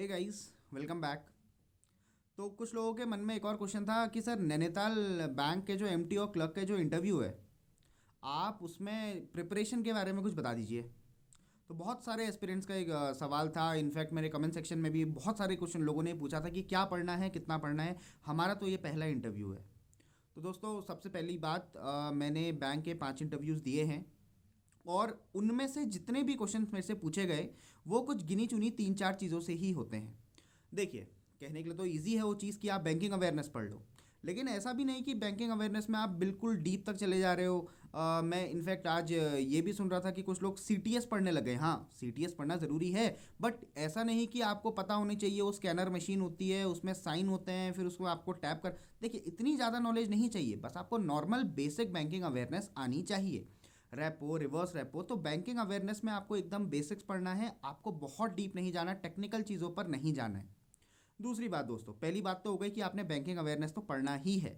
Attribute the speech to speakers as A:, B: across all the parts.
A: Hey guys, welcome back. तो कुछ लोगों के मन में एक और क्वेश्चन था कि सर नैनीताल बैंक के जो एमटी और क्लर्क के जो इंटरव्यू है, आप उसमें प्रिपरेशन के बारे में कुछ बता दीजिए। तो बहुत सारे एस्पिरेंट्स का एक सवाल था। इनफैक्ट मेरे कमेंट सेक्शन में भी बहुत सारे क्वेश्चन लोगों ने पूछा था कि क्या पढ़ना है, कितना पढ़ना है। हमारा तो ये पहला इंटरव्यू है। तो दोस्तों, सबसे पहली बात, मैंने बैंक के 5 इंटरव्यूज़ दिए हैं और उनमें से जितने भी क्वेश्चन मेरे से पूछे गए वो कुछ गिनी चुनी 3-4 चीज़ों से ही होते हैं। देखिए, कहने के लिए तो ईजी है वो चीज़ कि आप बैंकिंग अवेयरनेस पढ़ लो, लेकिन ऐसा भी नहीं कि बैंकिंग अवेयरनेस में आप बिल्कुल डीप तक चले जा रहे हो। मैं इनफैक्ट आज ये भी सुन रहा था कि कुछ लोग सीटीएस पढ़ने लगे। हाँ, सीटीएस पढ़ना ज़रूरी है, बट ऐसा नहीं कि आपको पता होनी चाहिए। वो स्कैनर मशीन होती है, उसमें साइन होते हैं, फिर उसको आपको टैप कर, देखिए इतनी ज़्यादा नॉलेज नहीं चाहिए। बस आपको नॉर्मल बेसिक बैंकिंग अवेयरनेस आनी चाहिए। रेपो, रिवर्स रेपो, तो बैंकिंग अवेयरनेस में आपको एकदम बेसिक्स पढ़ना है। आपको बहुत डीप नहीं जाना, टेक्निकल चीज़ों पर नहीं जाना है। दूसरी बात दोस्तों, पहली बात तो हो गई कि आपने बैंकिंग अवेयरनेस तो पढ़ना ही है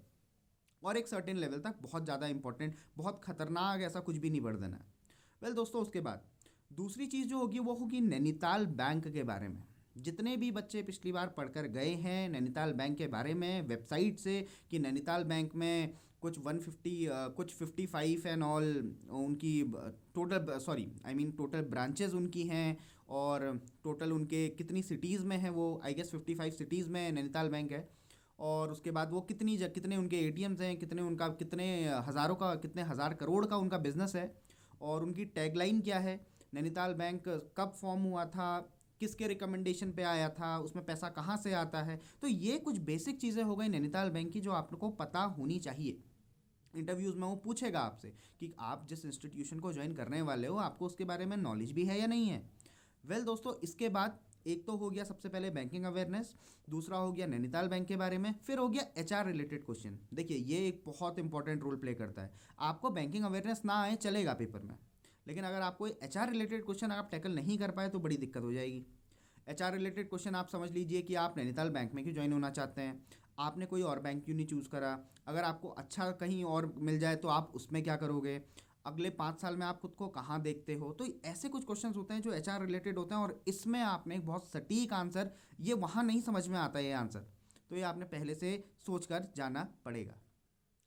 A: और एक सर्टेन लेवल तक, बहुत ज़्यादा इंपॉर्टेंट, बहुत खतरनाक ऐसा कुछ भी नहीं पढ़ देना है। वेल दोस्तों, उसके बाद दूसरी चीज़ जो होगी वो होगी नैनीताल बैंक के बारे में। जितने भी बच्चे पिछली बार पढ़कर गए हैं नैनीताल बैंक के बारे में वेबसाइट से, कि नैनीताल बैंक में कुछ 150 कुछ 55 एंड ऑल उनकी total, sorry I mean total branches उनकी हैं, और टोटल उनके कितनी सिटीज़ में है, वो आई गेस 55 सिटीज़ में नैनीताल बैंक है। और उसके बाद वो कितने उनके एटीएम्स हैं, कितने उनका, कितने हज़ारों का, कितने हज़ार करोड़ का उनका बिजनेस है, और उनकी टैगलाइन क्या है, नैनीताल बैंक कब फॉर्म हुआ था, किसके रिकमेंडेशन पे आया था, उसमें पैसा कहाँ से आता है। तो ये कुछ बेसिक चीज़ें हो गई नैनीताल बैंक की जो आपको पता होनी चाहिए। इंटरव्यूज़ में वो पूछेगा आपसे कि आप जिस इंस्टीट्यूशन को ज्वाइन करने वाले हो आपको उसके बारे में नॉलेज भी है या नहीं है। वेल दोस्तों, इसके बाद एक तो हो गया सबसे पहले बैंकिंग अवेयरनेस, दूसरा हो गया नैनीताल बैंक के बारे में, फिर हो गया एचआर रिलेटेड क्वेश्चन। देखिए, ये एक बहुत इंपॉर्टेंट रोल प्ले करता है। आपको बैंकिंग अवेयरनेस ना आए चलेगा पेपर में, लेकिन अगर आपको एचआर रिलेटेड क्वेश्चन आप टैकल नहीं कर पाए तो बड़ी दिक्कत हो जाएगी। एचआर रिलेटेड क्वेश्चन आप समझ लीजिए कि आप नैनीताल बैंक में क्यों ज्वाइन होना चाहते हैं, आपने कोई और बैंक क्यों नहीं चूज़ करा, अगर आपको अच्छा कहीं और मिल जाए तो आप उसमें क्या करोगे, अगले 5 साल में आप खुद को कहाँ देखते हो। तो ऐसे कुछ क्वेश्चंस होते हैं जो एचआर रिलेटेड होते हैं, और इसमें आपने एक बहुत सटीक आंसर, ये वहाँ नहीं समझ में आता ये आंसर, तो ये आपने पहले से सोच कर जाना पड़ेगा।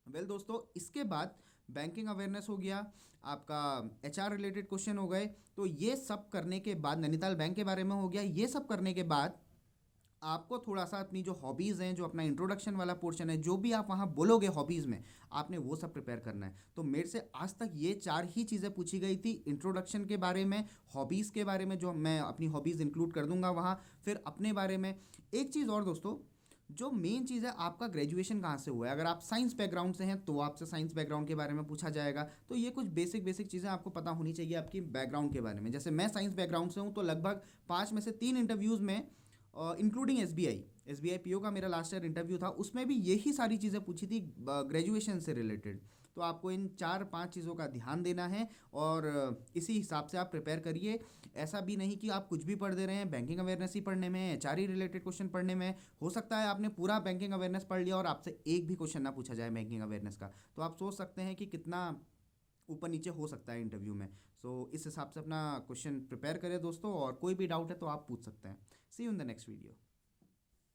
A: वेल दोस्तों, इसके बाद बैंकिंग अवेयरनेस हो गया, आपका एचआर रिलेटेड क्वेश्चन हो गए। तो ये सब करने के बाद, नैनीताल बैंक के बारे में हो गया, ये सब करने के बाद आपको थोड़ा सा अपनी जो हॉबीज़ हैं, जो अपना इंट्रोडक्शन वाला पोर्शन है, जो भी आप वहाँ बोलोगे हॉबीज़ में, आपने वो सब प्रिपेयर करना है। तो मेरे से आज तक ये 4 ही चीज़ें पूछी गई थी, इंट्रोडक्शन के बारे में, हॉबीज़ के बारे में, जो मैं अपनी हॉबीज़ इंक्लूड कर दूंगा वहाँ, फिर अपने बारे में। एक चीज़ और दोस्तों, जो मेन चीज़ है, आपका ग्रेजुएशन कहाँ से हुआ है। अगर आप साइंस बैकग्राउंड से हैं तो आपसे साइंस बैकग्राउंड के बारे में पूछा जाएगा। तो ये कुछ बेसिक बेसिक चीज़ें आपको पता होनी चाहिए आपकी बैकग्राउंड के बारे में। जैसे मैं साइंस बैकग्राउंड से हूँ, तो लगभग 5 में से 3 इंटरव्यूज़ में, including S B I P O का मेरा लास्ट ईयर इंटरव्यू था, उसमें भी यही सारी चीज़ें पूछी थी ग्रेजुएशन से रिलेटेड। तो आपको इन 4-5 चीज़ों का ध्यान देना है और इसी हिसाब से आप प्रिपेयर करिए। ऐसा भी नहीं कि आप कुछ भी पढ़ दे रहे हैं, बैंकिंग अवेयरनेस ही पढ़ने में, एचआर रिलेटेड क्वेश्चन पढ़ने में। हो सकता है आपने पूरा बैंकिंग अवेयरनेस पढ़ लिया और आपसे एक भी क्वेश्चन ना पूछा जाए बैंकिंग अवेयरनेस का, तो आप सोच सकते हैं कि कितना ऊपर नीचे हो सकता है इंटरव्यू में। इस हिसाब से अपना क्वेश्चन प्रिपेयर करें दोस्तों, और कोई भी डाउट है तो आप पूछ सकते हैं। See you in the next video.